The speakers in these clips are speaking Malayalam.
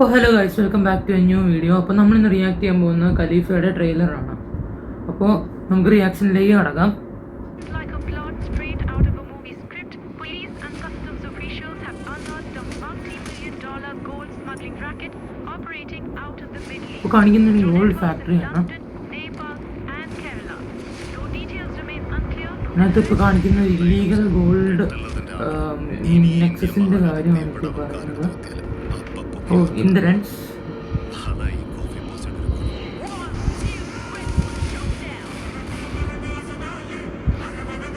അപ്പോൾ hello guys, welcome back to a new video. അപ്പോൾ നമ്മളിന്ന് റിയാക്ട് ചെയ്യാൻ പോകുന്നത് ഖലീഫയുടെ ട്രെയിലറാണ്. അപ്പോൾ നമുക്ക് റിയാക്ഷനിലേക്ക് കടക്കാം. ഇപ്പോൾ കാണിക്കുന്ന ഒരു ഗോൾഡ് ഫാക്ടറിയാണ്. ഇതിനകത്ത് ഇപ്പോൾ കാണിക്കുന്ന ഇല്ലീഗൽ ഗോൾഡ് നെക്സസിൻ്റെ കാര്യമാണ് ഇപ്പോൾ പറയുന്നത്. ഇന്ദ്രൻസ്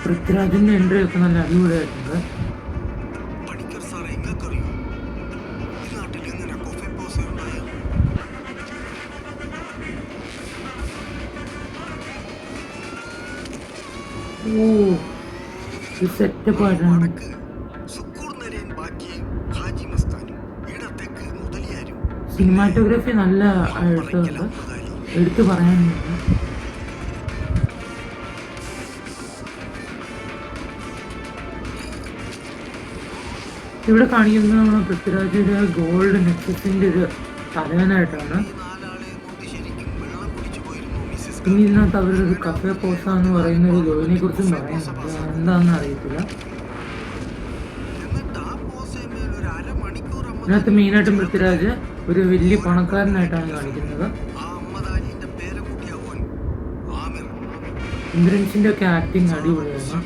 പൃഥ്വിരാജിന്റെ എൻട്രി ഒക്കെ നല്ല അടിപൊളിയായിട്ടുണ്ട്. സെറ്റപ്പ് ആയിട്ടാണ്. സിനിമാറ്റോഗ്രാഫി നല്ല ആയിട്ടുണ്ട്, എടുത്തു പറയാനുണ്ട്. ഇവിടെ കാണിക്കുന്നത് നമ്മൾ പൃഥ്വിരാജിന്റെ ഗോൾഡ് നെക്സസിന്റെ ഒരു തലവനായിട്ടാണ്. പിന്നെ ഇതിനകത്ത് അവരൊരു കഫേ പോസ എന്ന് പറയുന്ന ഒരു ജോലിനെ കുറിച്ചും പറയുന്നുണ്ട്. എന്താണെന്ന് അറിയത്തില്ല. ഇതിനകത്ത് മെയിനായിട്ടും പൃഥ്വിരാജ് ഒരു വലിയ പണക്കാരനായിട്ടാണ് കാണിക്കുന്നത്. ഇന്ദ്രൻസിന്റെ ഒക്കെ ആക്ടിങ് അടിപൊളിയാണ്.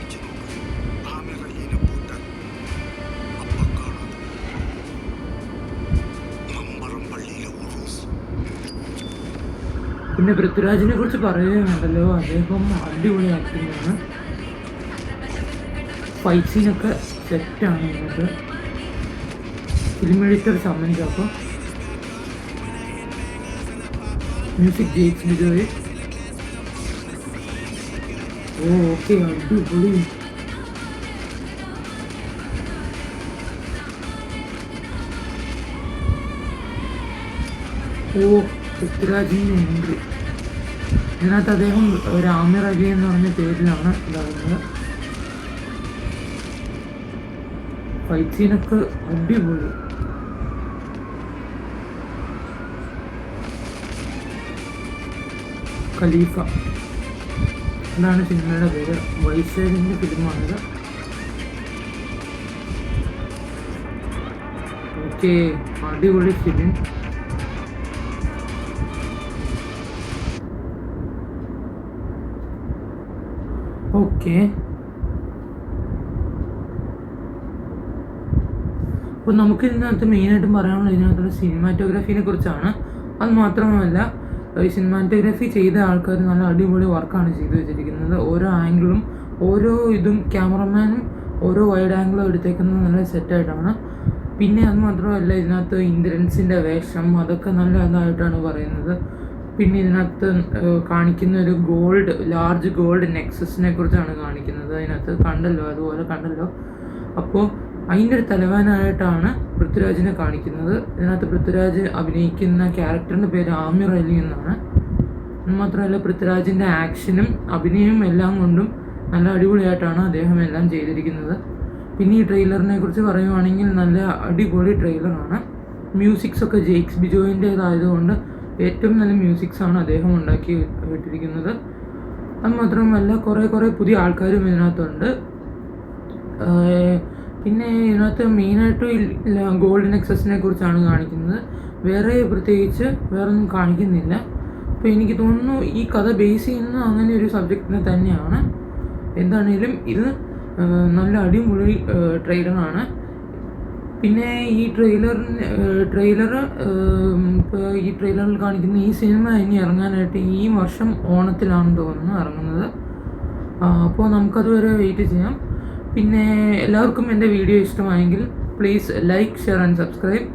പിന്നെ പൃഥ്വിരാജിനെ കുറിച്ച് പറയുകയാണല്ലോ, അദ്ദേഹം അടിപൊളി ആക്ടിങ് ആണ്. ഫൈറ്റ് സീനൊക്കെ സെറ്റാണ്. ഇതിനകത്ത് ഫിലിം എഡിറ്റർ സമ്മൻസ്. അപ്പോൾ മ്യൂസിക് ജെയ്ക്സ് ബിജോയ്. ഓക്കെ, അടിപൊളി. പൃഥ്വിരാജിന്റെ എൻട്രി. ഇതിനകത്ത് അദ്ദേഹം ഒരു ആമിർ അലി എന്ന് പറഞ്ഞ പേരിലാണ് ഇതാകുന്നത്. ഫൈറ്റ് സീനൊക്കെ അടിപൊളി. ഖലീഫ എന്നാണ് സിനിമയുടെ പേര്. വൈശാഖിന്റെ ഫിലിമാണിത്. ഓക്കെ, അടിപൊളി ഫിലിം. ഓക്കെ, അപ്പോൾ നമുക്ക് ഇതിനകത്ത് മെയിനായിട്ടും പറയാനുള്ളത് ഇതിനകത്തുള്ള സിനിമാറ്റോഗ്രാഫിനെ കുറിച്ചാണ്. അത് മാത്രമല്ല, ഈ സിനിമാറ്റോഗ്രാഫി ചെയ്ത ആൾക്കാർ നല്ല അടിപൊളി വർക്കാണ് ചെയ്തു വെച്ചിരിക്കുന്നത്. ഓരോ ആംഗിളും ഓരോ ഇതും ക്യാമറമാനും ഓരോ വൈഡ് ആംഗിളും എടുത്തേക്കുന്നത് നല്ല സെറ്റായിട്ടാണ്. പിന്നെ അത് മാത്രമല്ല, ഇതിനകത്ത് ഇന്ദ്രൻസിൻ്റെ വേഷം അതൊക്കെ നല്ല ഇതായിട്ടാണ് പറയുന്നത്. പിന്നെ ഇതിനകത്ത് കാണിക്കുന്ന ഒരു ലാർജ് ഗോൾഡ് നെക്സസിനെ കുറിച്ചാണ് കാണിക്കുന്നത്. അതിനകത്ത് അതുപോലെ കണ്ടല്ലോ. അപ്പോൾ അതിൻ്റെ ഒരു തലവനായിട്ടാണ് പൃഥ്വിരാജിനെ കാണിക്കുന്നത്. ഇതിനകത്ത് പൃഥ്വിരാജ് അഭിനയിക്കുന്ന ക്യാരക്ടറിൻ്റെ പേര് ആമിർ അലി എന്നാണ്. മാത്രമല്ല, പൃഥ്വിരാജിൻ്റെ ആക്ഷനും അഭിനയവും എല്ലാം കൊണ്ടും നല്ല അടിപൊളിയായിട്ടാണ് അദ്ദേഹം എല്ലാം ചെയ്തിരിക്കുന്നത്. പിന്നെ ഈ ട്രെയിലറിനെ കുറിച്ച് പറയുവാണെങ്കിൽ നല്ല അടിപൊളി ട്രെയിലറാണ്. മ്യൂസിക്സൊക്കെ ജെയ്ക്സ് ബിജോയിൻ്റേതായതുകൊണ്ട് ഏറ്റവും നല്ല മ്യൂസിക്സാണ് അദ്ദേഹം ഉണ്ടാക്കി വിട്ടിരിക്കുന്നത്. അത് മാത്രമല്ല, കുറേ പുതിയ ആൾക്കാരും ഇതിനകത്തുണ്ട്. പിന്നെ ഇതിനകത്ത് മെയിനായിട്ടും ഗോൾഡ് നെക്സസിനെ കുറിച്ചാണ് കാണിക്കുന്നത്. പ്രത്യേകിച്ച് വേറൊന്നും കാണിക്കുന്നില്ല. അപ്പോൾ എനിക്ക് തോന്നുന്നു ഈ കഥ ബേസ് ചെയ്യുന്നത് അങ്ങനെ ഒരു സബ്ജക്റ്റിനെ തന്നെയാണ്. എന്താണേലും ഇത് നല്ല അടിപൊളി ട്രെയിലറാണ്. പിന്നെ ഈ ട്രെയിലറിൽ കാണിക്കുന്ന ഈ സിനിമ ഇനി ഇറങ്ങാനായിട്ട് ഈ വർഷം ഓണത്തിലാണെന്ന് തോന്നുന്നു ഇറങ്ങുന്നത്. അപ്പോൾ നമുക്കതുവരെ വെയിറ്റ് ചെയ്യാം. പിന്നെ എല്ലാവർക്കും എൻ്റെ വീഡിയോ ഇഷ്ടമായെങ്കിൽ please like, share and subscribe.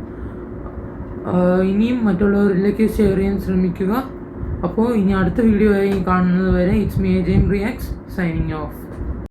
ഇനിയും മറ്റുള്ളവരിലേക്ക് ഷെയർ ചെയ്യാൻ ശ്രമിക്കുക. അപ്പോൾ ഇനി അടുത്ത വീഡിയോ ആയി കാണുന്നത് വരെ ഇറ്റ്സ് മീ എജെയിം റിയാക്ട്സ് സൈനിങ് ഓഫ്.